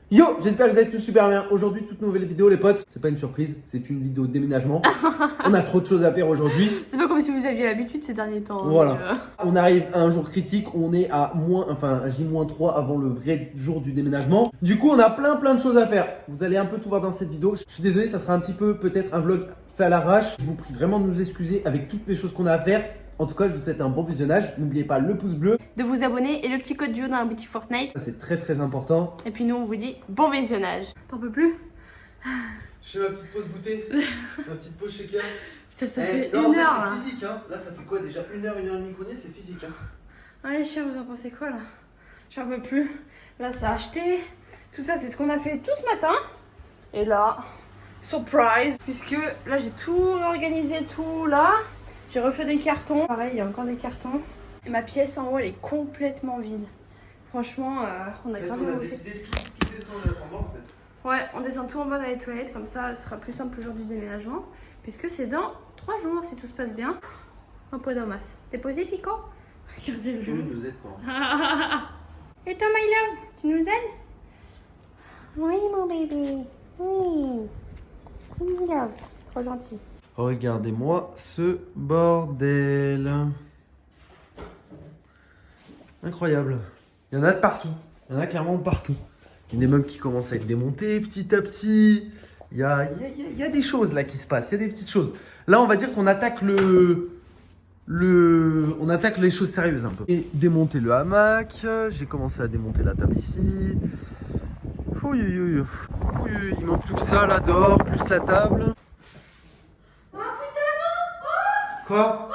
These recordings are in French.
Yo, j'espère que vous allez tous super bien. Aujourd'hui, toute nouvelle vidéo les potes. C'est pas une surprise, c'est une vidéo de déménagement. On a trop de choses à faire aujourd'hui. C'est pas comme si vous aviez l'habitude ces derniers temps. Voilà. Mais On arrive à un jour critique, on est à J-3 avant le vrai jour du déménagement. Du coup, on a plein de choses à faire. Vous allez un peu tout voir dans cette vidéo. Je suis désolé, ça sera un petit peu peut-être un vlog fait à l'arrache. Je vous prie vraiment de nous excuser avec toutes les choses qu'on a à faire. En tout cas, je vous souhaite un bon visionnage. N'oubliez pas le pouce bleu. de vous abonner et le petit code duo dans la boutique Fortnite. Ça, c'est très important. Et puis nous, on vous dit bon visionnage. T'en peux plus? Je fais ma petite pause goûter, ma petite pause shaker. Putain, ça fait non, une mais heure c'est là. physique, hein. Là, ça fait quoi déjà? Une heure et demie qu'on y est, c'est physique, hein. Allez, chiens, vous en pensez quoi là? J'en peux plus. Là, ça a acheté. Tout ça, c'est ce qu'on a fait tout ce matin. Et là, surprise. Puisque là, j'ai tout organisé, tout là. J'ai refait des cartons. Pareil, il y a encore des cartons. Et ma pièce en haut, elle est complètement vide. Franchement, on a grave on a bossé. décidé de tout descendre en bas en fait. Ouais, on descend tout en bas dans les toilettes. Comme ça, ce sera plus simple le jour du déménagement. Puisque c'est dans 3 jours, si tout se passe bien. Un pot d'amasse. T'es posé, Pico? Regardez-le. Oui, nous aide pas. Et toi, my love, tu nous aides? Oui, mon bébé. Oui. Oui, love. Trop gentil. Regardez-moi ce bordel. Incroyable. Il y en a de partout. Il y en a clairement de partout. Il y a des meubles qui commencent à être démontés petit à petit. Il y a des choses là qui se passent. Il y a des petites choses. Là, on va dire qu'on attaque on attaque les choses sérieuses un peu. Et démonter le hamac. J'ai commencé à démonter la table ici. Ouh, il manque plus que ça là dehors, plus la table. Quoi?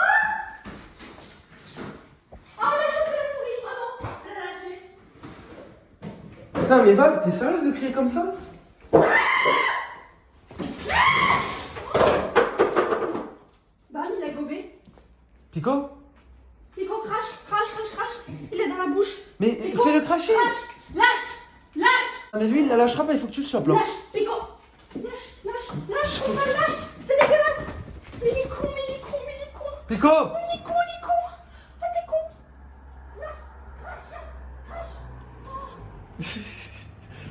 Putain, mais Bab, t'es sérieuse de crier comme ça? Bam, il a gobé. Pico? Pico, crache. Il est dans la bouche. Mais Pico, fais-le cracher! Lâche. Ah, mais lui, il la lâchera pas, il faut que tu le chopes là. Lâche, Pico. Lâche. C'est dégueulasse. Mais il est con. Pico! Ah, t'es con.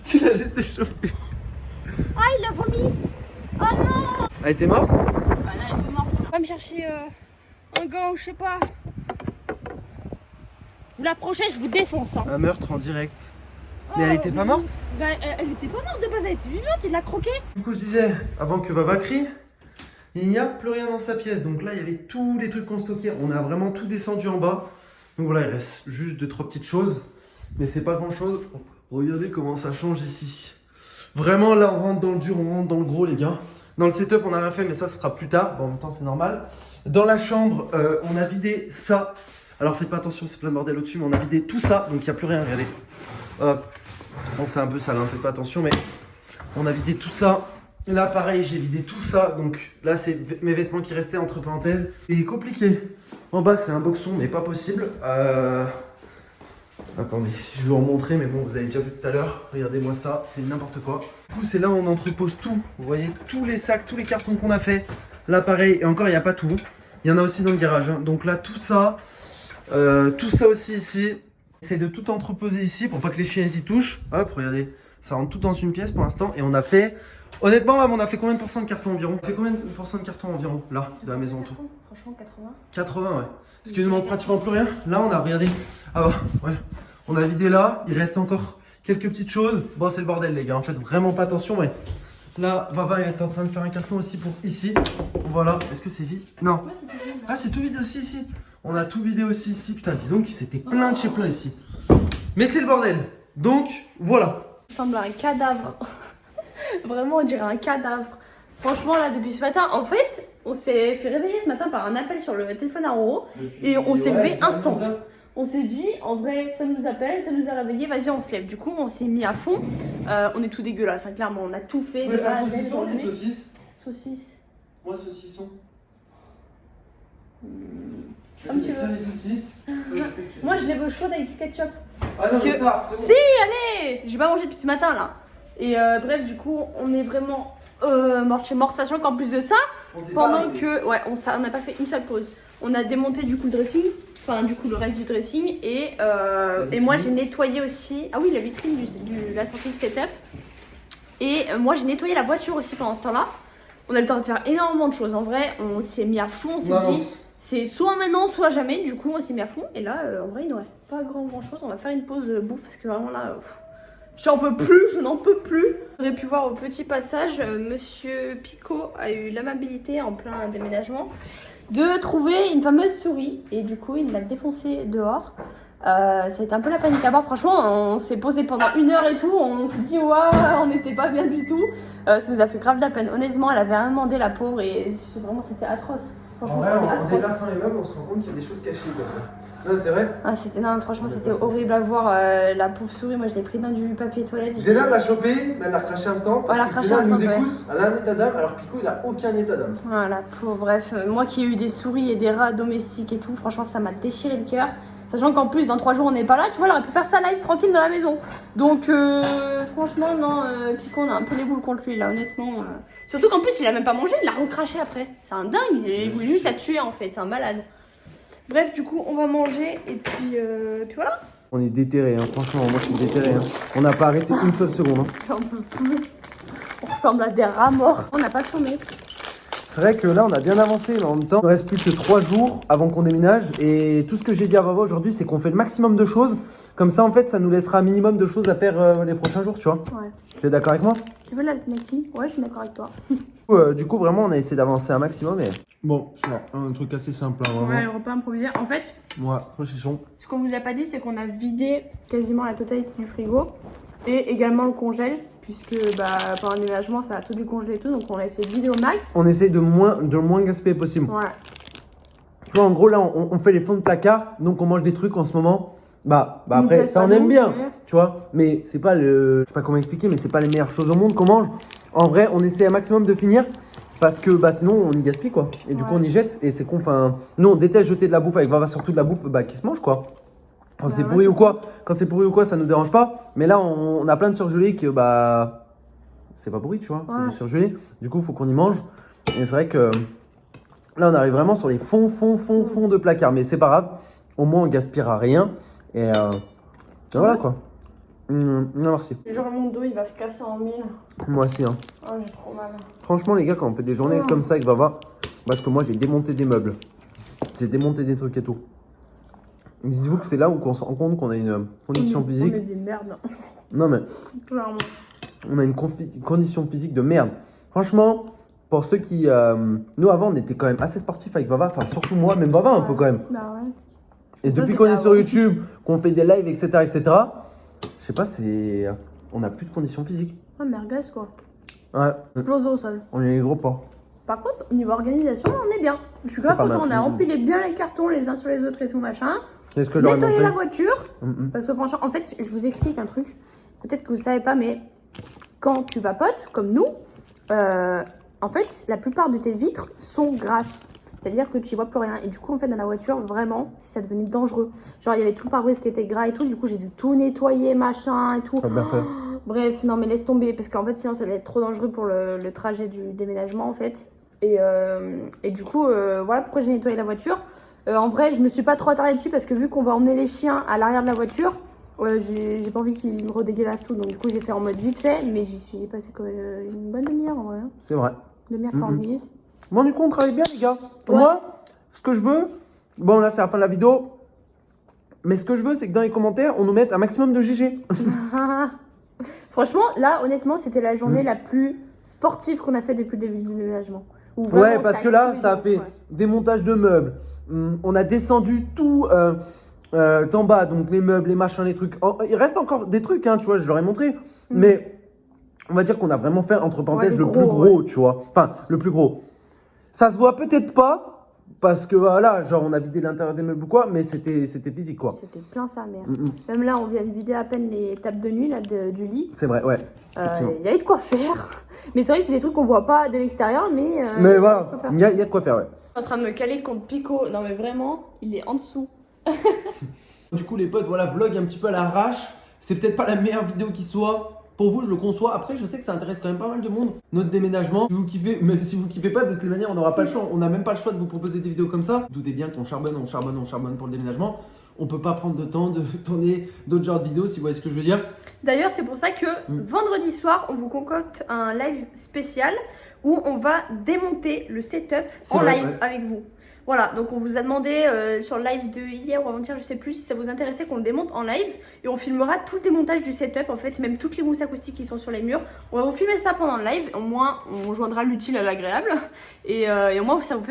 Tu l'as laissé chauffer. Ah, il a vomi. Oh non. Elle était morte? Bah là, il est mort. Va me chercher un gant ou je sais pas. Vous l'approchez, je vous défonce. Hein. Un meurtre en direct. Mais elle était pas morte? Bah, elle était pas morte de base, elle était vivante, il l'a croquée. Du coup, je disais, avant que Baba crie, il n'y a plus rien dans sa pièce. Donc là, il y avait tous les trucs qu'on stockait. On a vraiment tout descendu en bas. Donc voilà, il reste juste 2-3 petites choses. Mais c'est pas grand chose. Regardez comment ça change ici. Vraiment, là, on rentre dans le dur, on rentre dans le gros, les gars. Dans le setup, on n'a rien fait, mais ça sera plus tard. Bon, en même temps, c'est normal. Dans la chambre, on a vidé ça. Alors, faites pas attention, c'est plein de bordel au-dessus, mais on a vidé tout ça. Donc, il n'y a plus rien, regardez. Hop. Bon, c'est un peu sale, hein, faites pas attention, mais on a vidé tout ça. Là, pareil, j'ai vidé tout ça. Donc, là, c'est mes vêtements qui restaient entre parenthèses. Et compliqué. En bas, c'est un boxon, mais pas possible. Attendez, je vais vous remontrer, mais bon, vous avez déjà vu tout à l'heure. Regardez-moi ça, c'est n'importe quoi. Du coup, c'est là où on entrepose tout. Vous voyez, tous les sacs, tous les cartons qu'on a fait. Là, pareil, et encore, il n'y a pas tout. Il y en a aussi dans le garage. Hein. Donc là, tout ça aussi ici. J'essaie de tout entreposer ici pour pas que les chiens y touchent. Hop, regardez, ça rentre tout dans une pièce pour l'instant. Et on a fait, honnêtement, on a fait combien de pourcents de cartons environ? On fait combien de pourcents de cartons environ, là, de la maison en tout? Franchement, 80. 80, ouais. Parce qu'il ne manque pratiquement plus rien. Là, on a, regardé. Ah bah, ouais. On a vidé là. Il reste encore quelques petites choses. Bon, c'est le bordel, les gars. En fait, vraiment pas attention, mais là, Vava est en train de faire un carton aussi pour ici. Voilà. Est-ce que c'est vide? Non. Ouais, c'est tout vide, là. Ah, c'est tout vide aussi ici. On a tout vidé aussi ici. Putain, dis donc, c'était plein de chez plein ici. Mais c'est le bordel. Donc, voilà. Il ressemble à un cadavre. Vraiment, on dirait un cadavre. Franchement, là, depuis ce matin, en fait, on s'est fait réveiller ce matin par un appel sur le téléphone à Roro. Et on s'est levé instant. On s'est dit, en vrai, ça nous appelle, ça nous a réveillés, vas-y, on se lève. Du coup, on s'est mis à fond. On est tout dégueulasse, hein, clairement. On a tout fait. Vous de pouvez A à faire Z, saucisson, dans le les nez. saucisses? Saucisses. Moi, saucisson. Comme tu veux. les saucisses. Moi, je les veux chaudes avec du ketchup. Ah non, que- mais tard, c'est bon. Si, allez. J'ai pas mangé depuis ce matin, là. Et bref, du coup, on est vraiment mort chez mort, sachant qu'en plus de ça, On s'est pas pendant arrêté. que... Ouais, on n'a pas fait une seule pause. On a démonté du coup le dressing. Enfin, du coup, le reste du dressing. Et moi, j'ai nettoyé aussi. Ah oui, la vitrine de la sortie de setup. Et moi, j'ai nettoyé la voiture aussi pendant ce temps-là. On a le temps de faire énormément de choses. En vrai, on s'est mis à fond. On s'est dit, c'est soit maintenant, soit jamais. Du coup, on s'est mis à fond. Et là, en vrai, il ne reste pas grand chose. On va faire une pause bouffe parce que vraiment là, j'en peux plus, je n'en peux plus. Vous aurez pu voir au petit passage, Monsieur Picot a eu l'amabilité en plein déménagement de trouver une fameuse souris. Et du coup, il l'a défoncée dehors. Ça a été un peu la panique à bord. Franchement, on s'est posé pendant 1 heure et tout. On s'est dit, waouh, on n'était pas bien du tout. Ça nous a fait grave de la peine. Honnêtement, elle avait rien demandé, la pauvre. Et vraiment, c'était atroce. En vrai, en déplaçant les meubles, on se rend compte qu'il y a des choses cachées. Non, c'est vrai. Ah, franchement, c'était horrible à voir. La pauvre souris, moi, je l'ai pris dans du papier toilette. Zéna l'a chopé, mais elle l'a recraché instant. Parce que Zéna nous écoute, elle a un état d'âme, alors Pico, il a aucun état d'âme. Voilà, pauvre. Bref, moi qui ai eu des souris et des rats domestiques et tout, franchement, ça m'a déchiré le cœur. Sachant qu'en plus, dans 3 jours, on n'est pas là, tu vois, elle aurait pu faire ça live tranquille dans la maison. Donc, franchement, non, Pico, on a un peu les boules contre lui, là, honnêtement. Surtout qu'en plus, il a même pas mangé, il l'a recraché après. C'est un dingue, il voulait juste la tuer, en fait, c'est un malade. Bref, du coup, on va manger, et puis voilà. On est déterré, hein. Franchement, moi, je suis déterré. Hein. On n'a pas arrêté une seule seconde. Hein. J'en peux plus. On ressemble à des rats morts. On n'a pas chômé. C'est vrai que là, on a bien avancé, mais en même temps, il ne reste plus que 3 jours avant qu'on déménage. Et tout ce que j'ai dit à Vava aujourd'hui, c'est qu'on fait le maximum de choses. Comme ça, en fait, ça nous laissera un minimum de choses à faire les prochains jours, tu vois. Ouais. Tu es d'accord avec moi? Tu veux la Nike? Ouais, je suis d'accord avec toi. Du coup, vraiment, on a essayé d'avancer un maximum. Et... Bon, un truc assez simple, hein, vraiment. Ouais, le repas improvisé. En fait, saucisson. Ce qu'on vous a pas dit, c'est qu'on a vidé quasiment la totalité du frigo. Et également le congèle. Puisque pendant le déménagement, ça a tout décongelé et tout. Donc on a essayé de vider au max. On essaye de moins gaspiller possible. Ouais. Tu vois, en gros, là, on fait les fonds de placard. Donc on mange des trucs en ce moment. Après, ça, on aime bien. Tu vois, mais c'est pas le. Je sais pas comment expliquer, mais c'est pas les meilleures choses au monde qu'on mange. En vrai, on essaie un maximum de finir. Parce que sinon, on y gaspille, quoi. Et du coup, on y jette. Et c'est con. Enfin, nous, on déteste jeter de la bouffe avec Vava, surtout de la bouffe qui se mange, quoi. Quand c'est pourri ou quoi, ça nous dérange pas. Mais là, on a plein de surgelés que c'est pas pourri, tu vois. C'est du surgelé. Du coup, il faut qu'on y mange. Et c'est vrai que là, on arrive vraiment sur les fonds de placard. Mais c'est pas grave. Au moins, on gaspillera rien. Et voilà, quoi. Non, merci. Genre, mon dos, il va se casser en mille. Moi aussi, hein. Oh, j'ai trop mal. Franchement, les gars, quand on fait des journées comme ça avec Vava, parce que moi, j'ai démonté des meubles. J'ai démonté des trucs et tout. Dites-vous que c'est là où on se rend compte qu'on a une condition physique. On est des merdes. Non, mais. Clairement. On a une condition physique de merde. Franchement, pour ceux qui. Nous, avant, on était quand même assez sportifs avec Vava. Enfin, surtout moi, même Vava un peu quand même. Bah ouais. Et depuis qu'on est sur YouTube, qu'on fait des lives, etc., je sais pas, c'est. On n'a plus de condition physique. Ah, merguez quoi. Ouais. Explose au sol. On est les gros porcs. Par contre, au niveau organisation, on est bien. Je suis grave content. On a empilé bien les cartons les uns sur les autres et tout machin. Est-ce que nettoyer la voiture. Parce que franchement, en fait, je vous explique un truc. Peut-être que vous savez pas, mais quand tu vapotes, comme nous, en fait, la plupart de tes vitres sont grasses. C'est-à-dire que tu y vois plus rien. Et du coup, en fait, dans la voiture, vraiment, ça devenait dangereux. Genre, il y avait tout le pare-brise qui était gras et tout. Du coup, j'ai dû tout nettoyer, machin et tout. Bien fait. Bref, non, mais laisse tomber. Parce qu'en fait, sinon, ça allait être trop dangereux pour le trajet du déménagement, en fait. Et du coup, voilà pourquoi j'ai nettoyé la voiture. En vrai, je me suis pas trop attardée dessus parce que vu qu'on va emmener les chiens à l'arrière de la voiture, j'ai pas envie qu'ils me redégueulassent tout. Donc, du coup, j'ai fait en mode vite fait. Mais j'y suis passé quand même une bonne demi-heure en vrai. C'est vrai. Demi-heure, 40 minutes. Bon, du coup, on travaille bien, les gars. Moi, ce que je veux, bon, là, c'est la fin de la vidéo. Mais ce que je veux, c'est que dans les commentaires, on nous mette un maximum de GG. Franchement, là, honnêtement, c'était la journée la plus sportive qu'on a fait depuis le début du déménagement. Ouais, parce que là, ça a fait démontage de meubles. On a descendu tout d'en bas, donc les meubles, les machins, les trucs. Il reste encore des trucs, hein, tu vois, je leur ai montré. Mais on va dire qu'on a vraiment fait, entre parenthèses, le plus gros, tu vois. Enfin, le plus gros. Ça se voit peut-être pas, parce que voilà, genre on a vidé l'intérieur des meubles ou quoi, mais c'était physique, quoi. C'était plein sa mère. Même là, on vient de vider à peine les tables de nuit là, du lit. C'est vrai, ouais. Il y a de quoi faire. Mais c'est vrai que c'est des trucs qu'on voit pas de l'extérieur, mais voilà, il y a de quoi faire, ouais. Je suis en train de me caler contre Pico. Non, mais vraiment, il est en dessous. Du coup, les potes, voilà, vlog un petit peu à l'arrache. C'est peut-être pas la meilleure vidéo qui soit. Pour vous, je le conçois. Après, je sais que ça intéresse quand même pas mal de monde. Notre déménagement, si vous kiffez, même si vous kiffez pas, de toutes les manières, on n'aura pas le choix. On n'a même pas le choix de vous proposer des vidéos comme ça. Doutez bien qu'on charbonne pour le déménagement. On peut pas prendre de temps de tourner d'autres genres de vidéos, si vous voyez ce que je veux dire. D'ailleurs, c'est pour ça que vendredi soir, on vous concocte un live spécial où on va démonter le setup en live avec vous. Voilà, donc on vous a demandé sur le live de hier ou avant-hier, je sais plus, si ça vous intéressait qu'on le démonte en live et on filmera tout le démontage du setup, en fait, même toutes les mousses acoustiques qui sont sur les murs. On va vous filmer ça pendant le live, au moins on joindra l'utile à l'agréable et au moins ça vous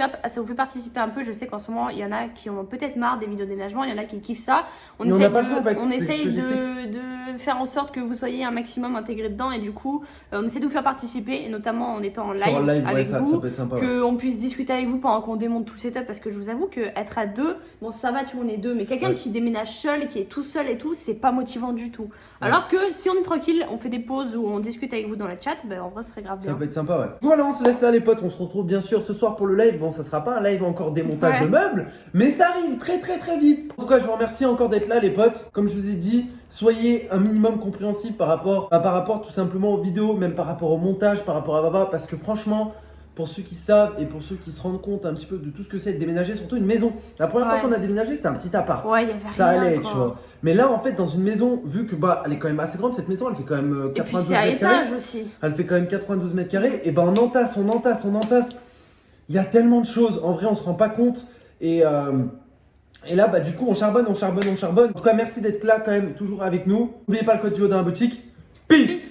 fait participer un peu. Je sais qu'en ce moment, il y en a qui ont peut-être marre des vidéos de déménagement, il y en a qui kiffent ça. On essaye de faire en sorte que vous soyez un maximum intégrés dedans et du coup, on essaie de vous faire participer et notamment en étant en live avec vous, ça peut être sympa, qu'on puisse discuter avec vous pendant qu'on démonte tout le setup. Parce que je vous avoue qu'être à deux, bon ça va, tu vois, on est deux, mais quelqu'un qui déménage seul, qui est tout seul et tout, c'est pas motivant du tout. Alors que si on est tranquille, on fait des pauses où on discute avec vous dans le chat, ben en vrai, ce serait grave bien. Ça peut être sympa, ouais. Voilà, on se laisse là, les potes. On se retrouve bien sûr ce soir pour le live. Bon, ça sera pas un live encore démontage de meubles, mais ça arrive très vite. En tout cas, je vous remercie encore d'être là, les potes. Comme je vous ai dit, soyez un minimum compréhensif par rapport tout simplement aux vidéos, même par rapport au montage, par rapport à Baba, parce que franchement, pour ceux qui savent et pour ceux qui se rendent compte un petit peu de tout ce que c'est de déménager, surtout une maison. La première fois qu'on a déménagé, c'était un petit appart. Ouais, il y avait ça rien, allait, tu vois. Mais là, en fait, dans une maison, vu que elle est quand même assez grande, cette maison, elle fait quand même 92 mètres carrés. Aussi. Elle fait quand même 92 mètres carrés. Et ben on entasse. Il y a tellement de choses. En vrai, on se rend pas compte. Et là, bah du coup, on charbonne. En tout cas, merci d'être là quand même, toujours avec nous. N'oubliez pas le code du haut dans la boutique. Peace!